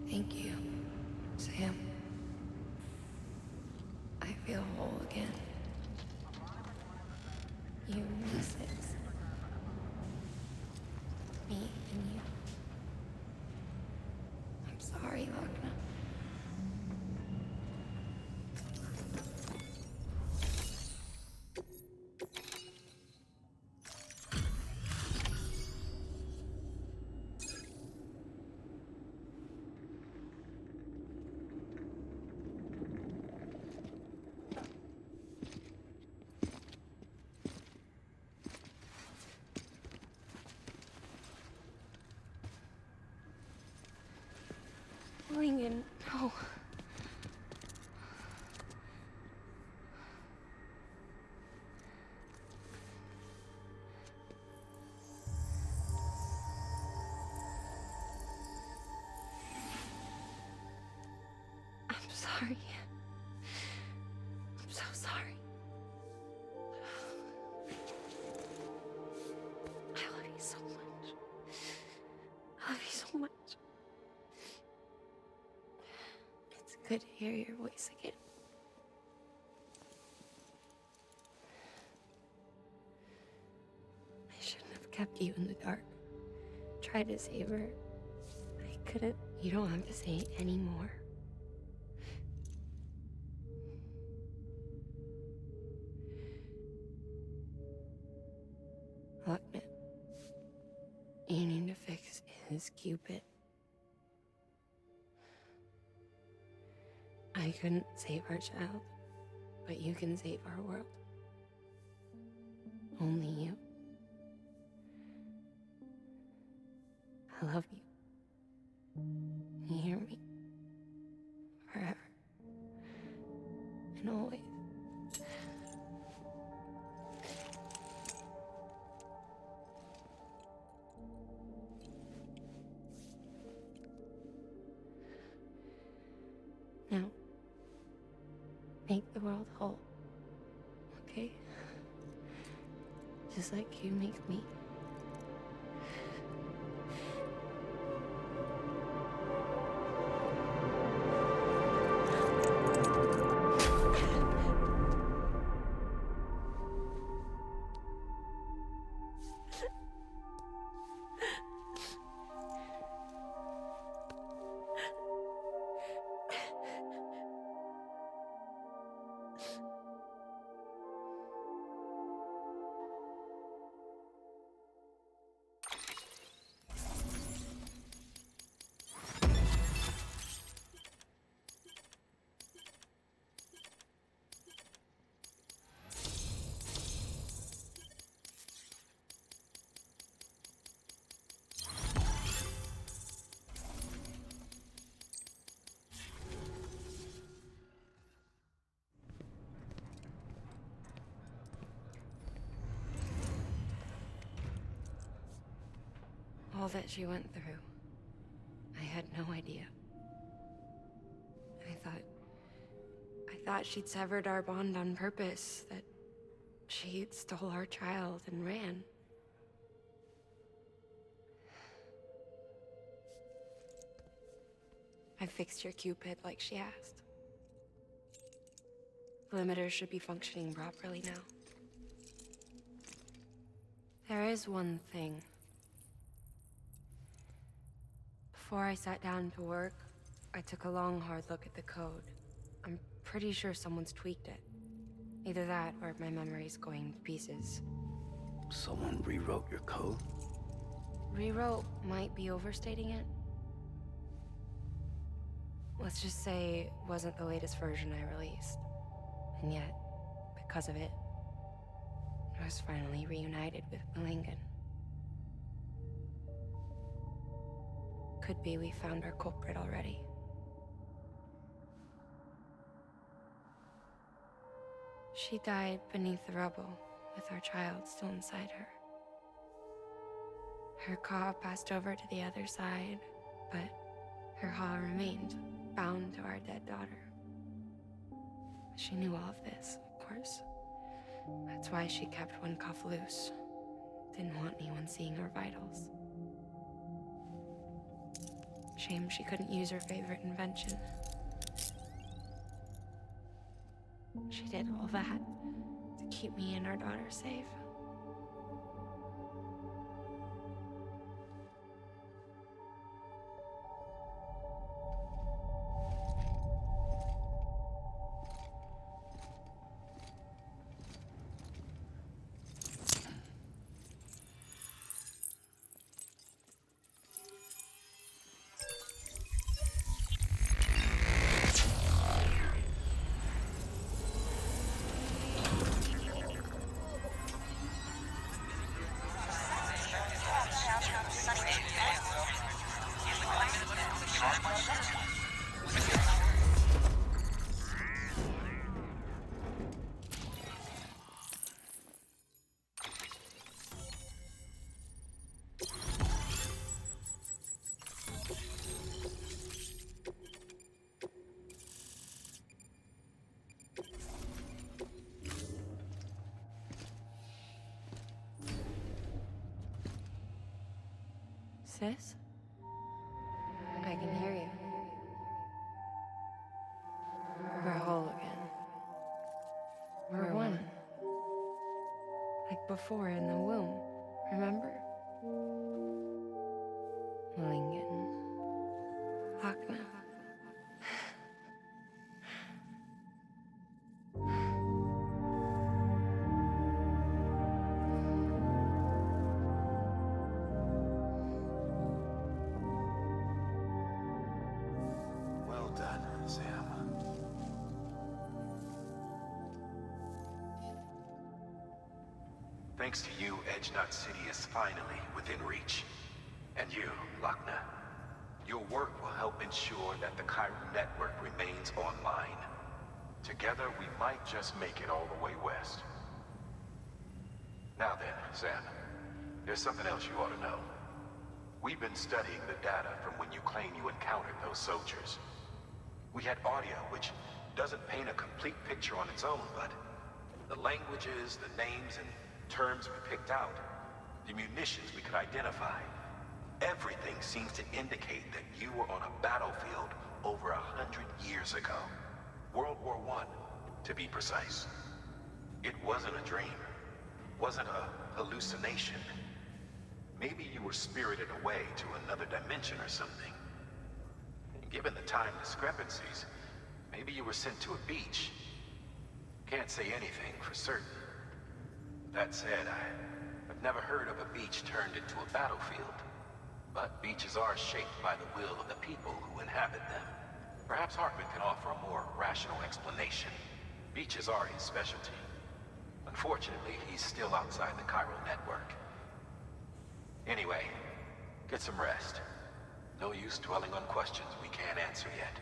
Thank you, Sam. I feel whole again. You, me six. Me and you. I'm sorry, Lochna. Lingan, no. I'm sorry. I'm so sorry. I love you so much. I love you so much. It's good to hear your voice again. I shouldn't have kept you in the dark. Tried to save her. I couldn't. You don't have to say any more. Lochna, you need to fix his Cupid. I couldn't save our child, but you can save our world. Only you. I love you. You hear me? Forever. And always. Now, make the world whole. Okay? Just like you make me. All that she went through, I had no idea. I thought she'd severed our bond on purpose, that she stole our child and ran. I fixed your Cupid like she asked. The limiter should be functioning properly now. There is one thing. Before I sat down to work, I took a long, hard look at the code. I'm pretty sure someone's tweaked it. Either that, or my memory's going to pieces. Someone rewrote your code? Rewrote might be overstating it. Let's just say it wasn't the latest version I released. And yet, because of it, I was finally reunited with Lingan. Could be we found our culprit already. She died beneath the rubble, with our child still inside her. Her Ka passed over to the other side, but her Ha remained, bound to our dead daughter. She knew all of this, of course. That's why she kept one cuff loose. Didn't want anyone seeing her vitals. Shame she couldn't use her favorite invention. She did all that to keep me and our daughter safe. Sis? I can hear you. We're whole again. We're one. Like before in the womb, remember? Lingen. Akna. Well done, Sam. Thanks to you, Edgenut City is finally within reach. And you, Lochna. Your work will help ensure that the Chiral network remains online. Together, we might just make it all the way west. Now then, Sam, there's something else you ought to know. We've been studying the data from when you claim you encountered those soldiers. We had audio, which doesn't paint a complete picture on its own, but the languages, the names, and terms we picked out, the munitions we could identify, everything seems to indicate that you were on a battlefield over 100 years ago. World War I, to be precise. It wasn't a dream. Wasn't a hallucination. Maybe you were spirited away to another dimension or something. And given the time discrepancies, maybe you were sent to a beach. Can't say anything for certain. That said, I've never heard of a beach turned into a battlefield. But beaches are shaped by the will of the people who inhabit them. Perhaps Hartman can offer a more rational explanation. Beaches are his specialty. Unfortunately, he's still outside the Chiral network. Anyway, get some rest. No use dwelling on questions we can't answer yet.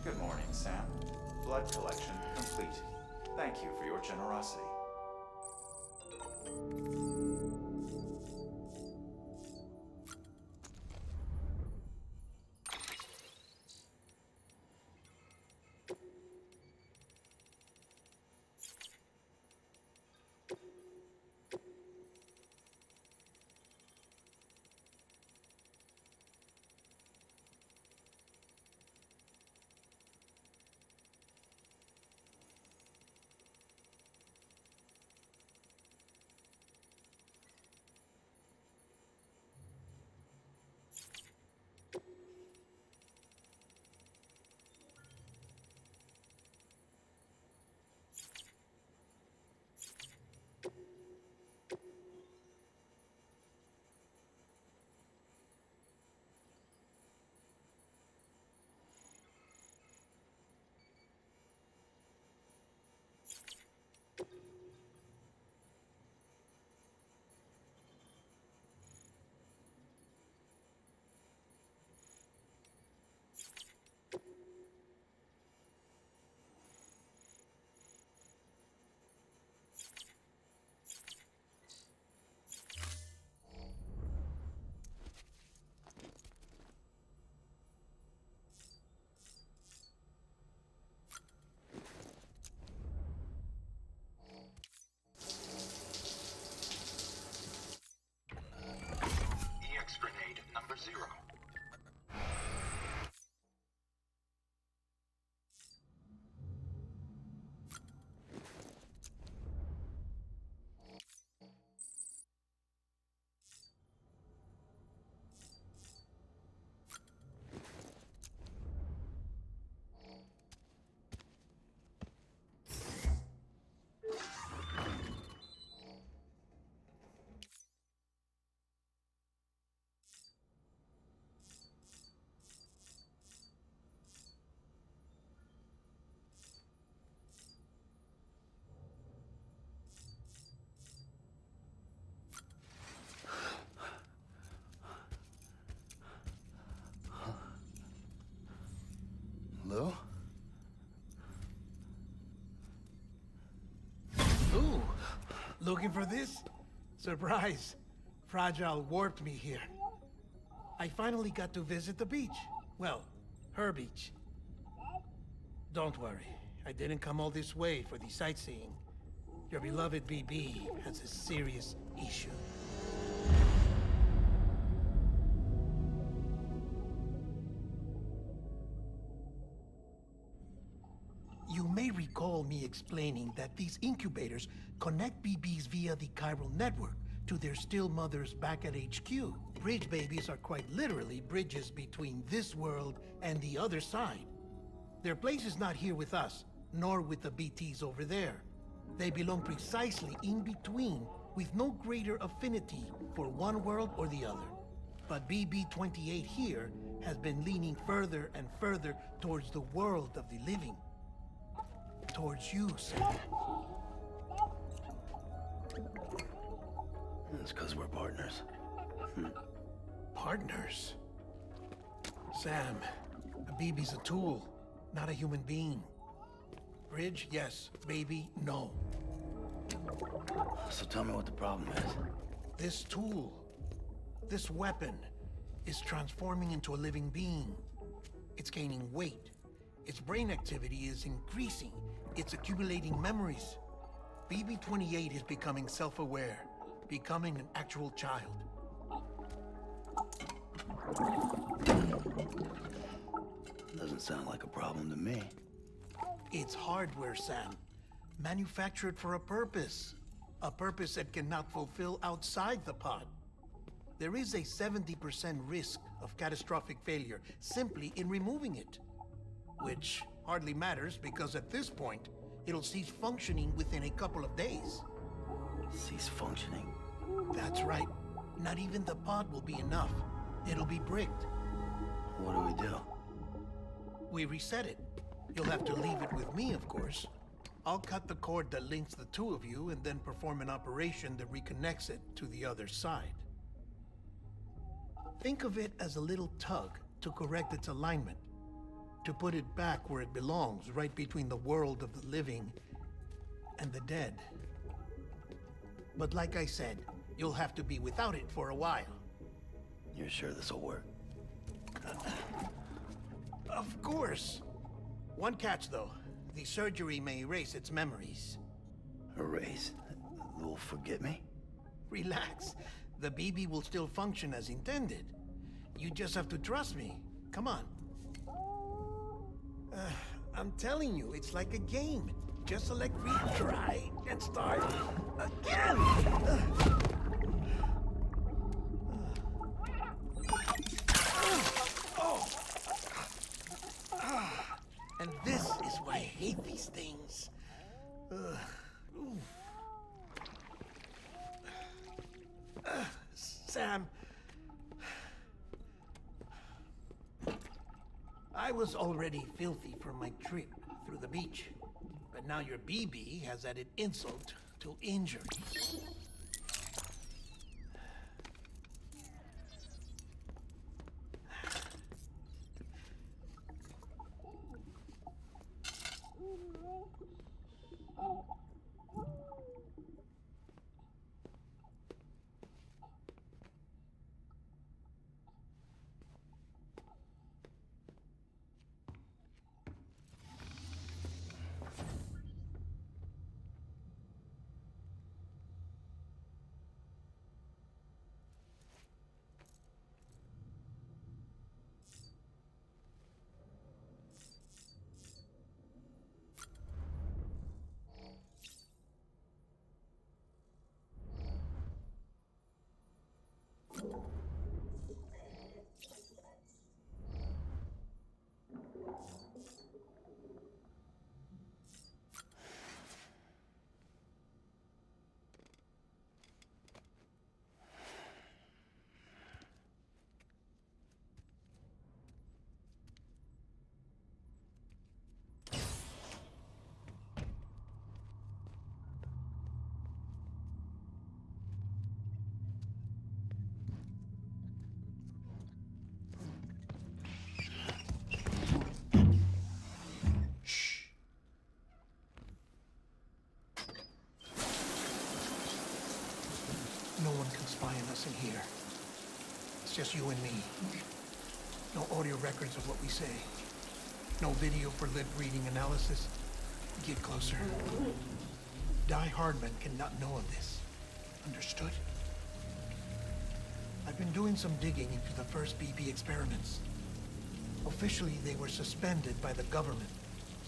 Good morning, Sam. Blood collection complete. Thank you for your generosity. Looking for this? Surprise. Fragile warped me here. I finally got to visit the beach. Well, her beach. Don't worry. I didn't come all this way for the sightseeing. Your beloved BB has a serious issue. You may recall me explaining that these incubators connect BBs via the chiral network to their still mothers back at HQ. Bridge babies are quite literally bridges between this world and the other side. Their place is not here with us, nor with the BTs over there. They belong precisely in between, with no greater affinity for one world or the other. But BB-28 here has been leaning further and further towards the world of the living. Towards you, Sam. It's because we're partners. Partners? Sam, a BB's a tool, not a human being. Bridge, yes. Baby, no. So tell me what the problem is. This tool, this weapon, is transforming into a living being. It's gaining weight. Its brain activity is increasing. It's accumulating memories. BB-28 is becoming self-aware, becoming an actual child. Doesn't sound like a problem to me. It's hardware, Sam. Manufactured for a purpose. A purpose it cannot fulfill outside the pod. There is a 70% risk of catastrophic failure simply in removing it. Which hardly matters because at this point, it'll cease functioning within a couple of days. Cease functioning? That's right. Not even the pod will be enough. It'll be bricked. What do we do? We reset it. You'll have to leave it with me, of course. I'll cut the cord that links the two of you and then perform an operation that reconnects it to the other side. Think of it as a little tug to correct its alignment, to put it back where it belongs, right between the world of the living and the dead. But like I said, you'll have to be without it for a while. You're sure this'll work? Of course. One catch, though. The surgery may erase its memories. Erase? They'll forget me? Relax. The BB will still function as intended. You just have to trust me. Come on. I'm telling you, it's like a game. Just select retry and start again. And this is why I hate these things. Sam, I was already filthy from my trip through the beach, but now your BB has added insult to injury. identifying us in here. It's just you and me. No audio records of what we say. No video for lip-reading analysis. Get closer. Di Hardman cannot know of this. Understood? I've been doing some digging into the first BB experiments. Officially, they were suspended by the government,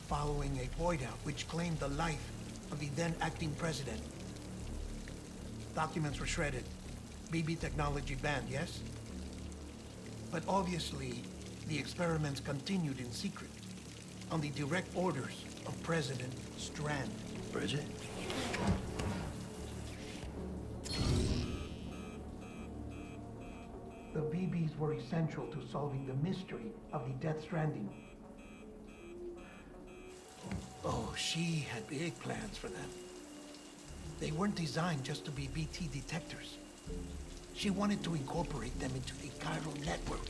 following a void out which claimed the life of the then acting president. Documents were shredded. BB technology banned, yes? But obviously, the experiments continued in secret, on the direct orders of President Strand. Bridget? The BBs were essential to solving the mystery of the Death Stranding. Oh, she had big plans for them. They weren't designed just to be BT detectors. She wanted to incorporate them into the chiral network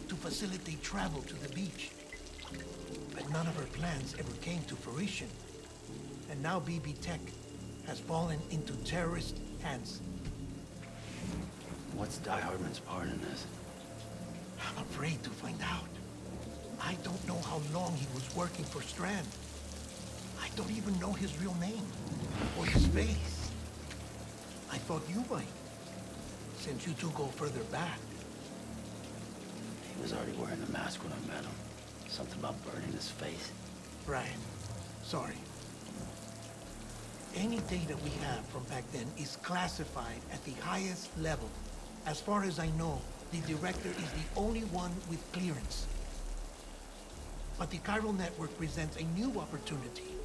to facilitate travel to the beach. But none of her plans ever came to fruition. And now BB Tech has fallen into terrorist hands. What's Di Hardman's part in this? I'm afraid to find out. I don't know how long he was working for Strand. I don't even know his real name, or his face. I thought you might, since you two go further back. He was already wearing the mask when I met him. Something about burning his face. Right. Sorry. Any data we have from back then is classified at the highest level. As far as I know, the director is the only one with clearance. But the chiral network presents a new opportunity.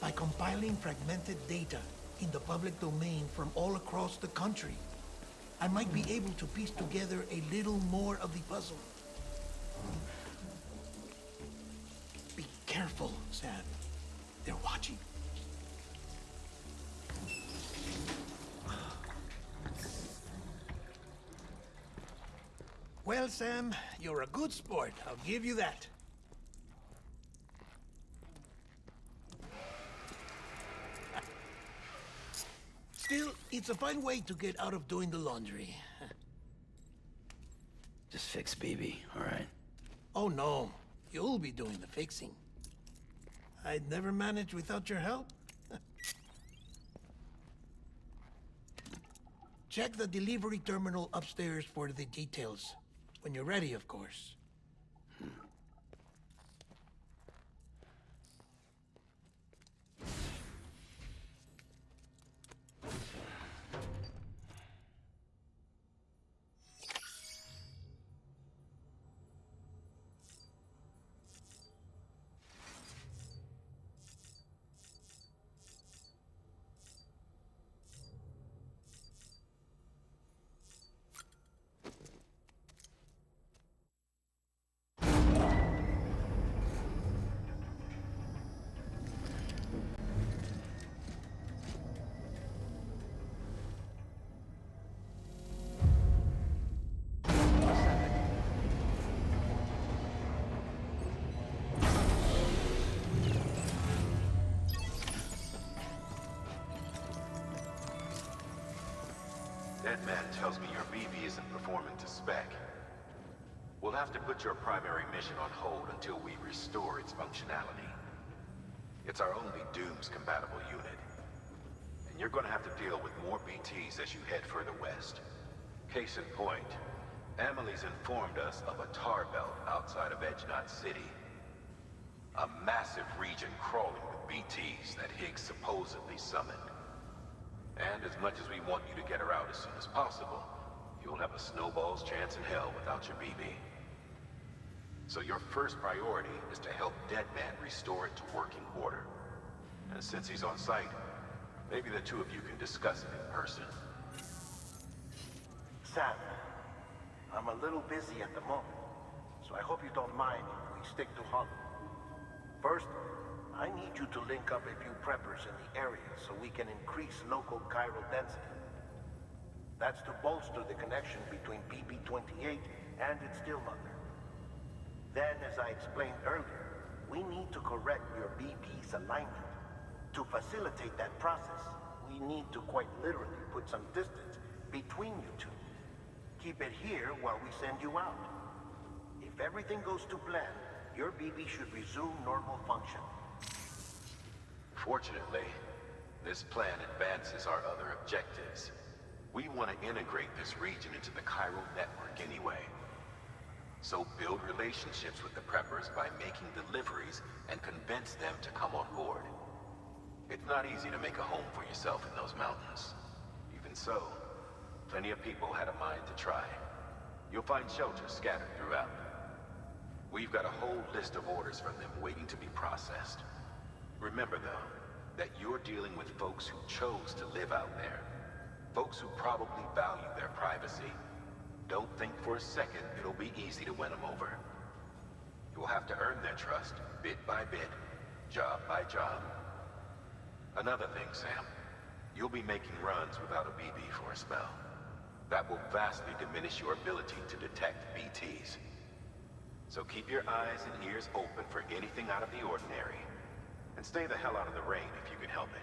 By compiling fragmented data in the public domain from all across the country, I might be able to piece together a little more of the puzzle. Be careful, Sam. They're watching. Well, Sam, you're a good sport. I'll give you that. Still, it's a fine way to get out of doing the laundry. Just fix BB, all right? Oh, no. You'll be doing the fixing. I'd never manage without your help. Check the delivery terminal upstairs for the details. When you're ready, of course. That man tells me your BB isn't performing to spec. We'll have to put your primary mission on hold until we restore its functionality. It's our only Dooms-compatible unit. And you're gonna have to deal with more BTs as you head further west. Case in point, Amelie's informed us of a tar belt outside of Edge Knot City. A massive region crawling with BTs that Higgs supposedly summoned. And as much as we want you to get her out as soon as possible, you'll have a snowball's chance in hell without your BB. So your first priority is to help Deadman restore it to working order. And since he's on site, maybe the two of you can discuss it in person. Sam, I'm a little busy at the moment, so I hope you don't mind if we stick to Hollow. First, I need you to link up a few preppers in the area so we can increase local chiral density. That's to bolster the connection between BB-28 and its stillmother. Then, as I explained earlier, we need to correct your BB's alignment. To facilitate that process, we need to quite literally put some distance between you two. Keep it here while we send you out. If everything goes to plan, your BB should resume normal function. Fortunately, this plan advances our other objectives. We want to integrate this region into the chiral network anyway. So build relationships with the preppers by making deliveries and convince them to come on board. It's not easy to make a home for yourself in those mountains. Even so, plenty of people had a mind to try. You'll find shelters scattered throughout. We've got a whole list of orders from them waiting to be processed. Remember, though, that you're dealing with folks who chose to live out there. Folks who probably value their privacy. Don't think for a second it'll be easy to win them over. You'll have to earn their trust, bit by bit, job by job. Another thing, Sam. You'll be making runs without a BB for a spell. That will vastly diminish your ability to detect BTs. So keep your eyes and ears open for anything out of the ordinary. And stay the hell out of the rain if you can help it.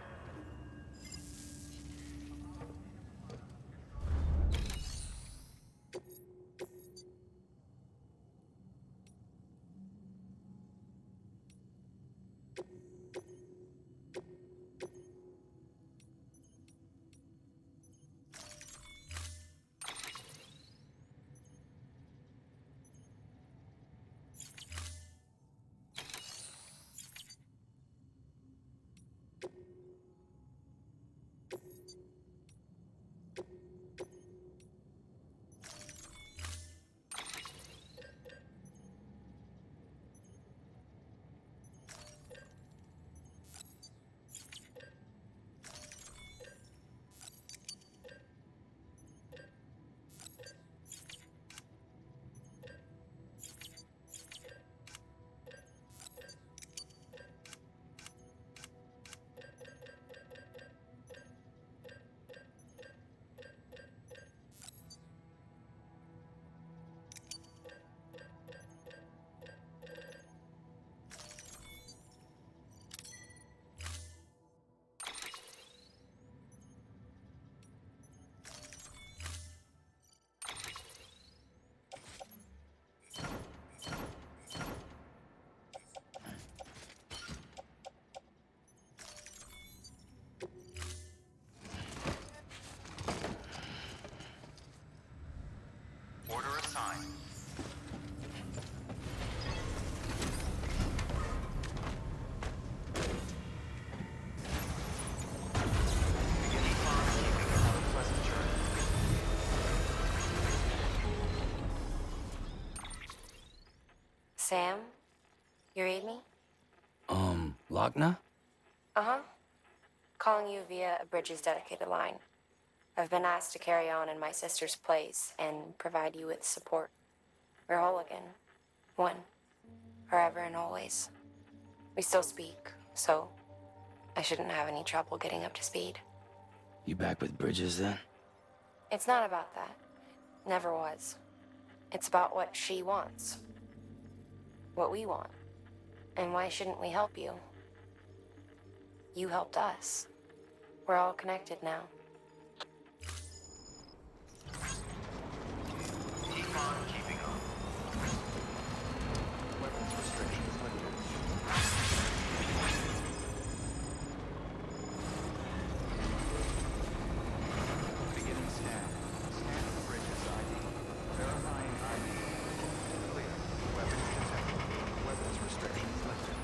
Order assigned. Beginning farm keeping on a pleasant journey. Sam? You read me? Lochna? Uh-huh. Calling you via a Bridges dedicated line. I've been asked to carry on in my sister's place and provide you with support. We're whole again. One. Forever and always. We still speak, so I shouldn't have any trouble getting up to speed. You back with Bridges then? It's not about that. Never was. It's about what she wants. What we want. And why shouldn't we help you? You helped us. We're all connected now. Keep on keeping on. Weapons restrictions lifted. Beginning scan. Scan the Bridges ID. Verifying ID. Clear. Weapons detected. Weapons restrictions lifted.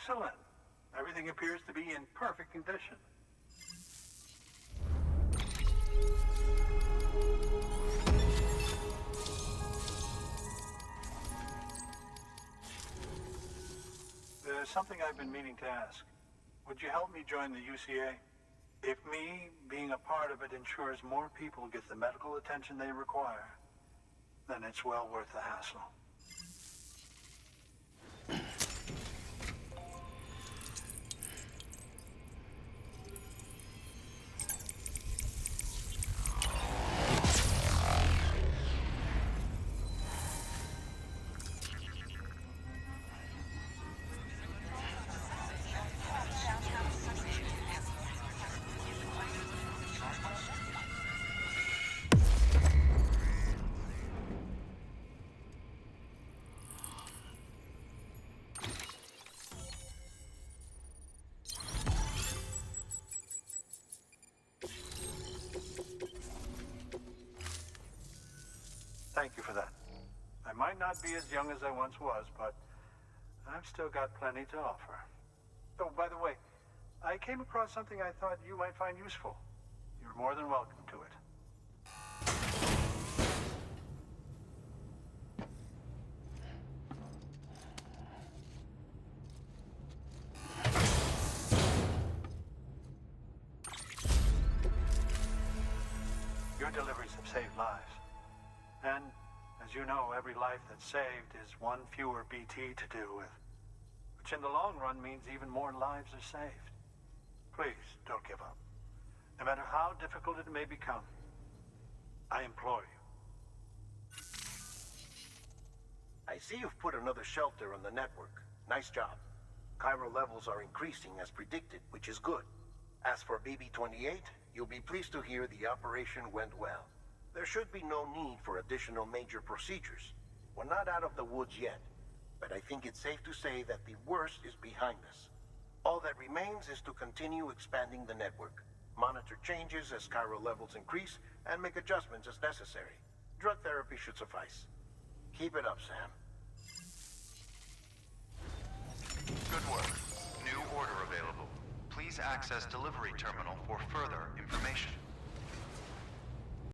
Excellent. Everything appears to be in perfect condition. There's something I've been meaning to ask. Would you help me join the UCA? If me being a part of it ensures more people get the medical attention they require, then it's well worth the hassle. Thank you for that. I might not be as young as I once was, but I've still got plenty to offer. Oh, by the way, I came across something I thought you might find useful. You're more than welcome to it. Your deliveries have saved lives. And, as you know, every life that's saved is one fewer BT to deal with. Which in the long run means even more lives are saved. Please, don't give up. No matter how difficult it may become, I implore you. I see you've put another shelter on the network. Nice job. Chiral levels are increasing as predicted, which is good. As for BB-28, you'll be pleased to hear the operation went well. There should be no need for additional major procedures. We're not out of the woods yet, but I think it's safe to say that the worst is behind us. All that remains is to continue expanding the network, monitor changes as chiral levels increase, and make adjustments as necessary. Drug therapy should suffice. Keep it up, Sam. Good work. New order available. Please access delivery terminal for further information.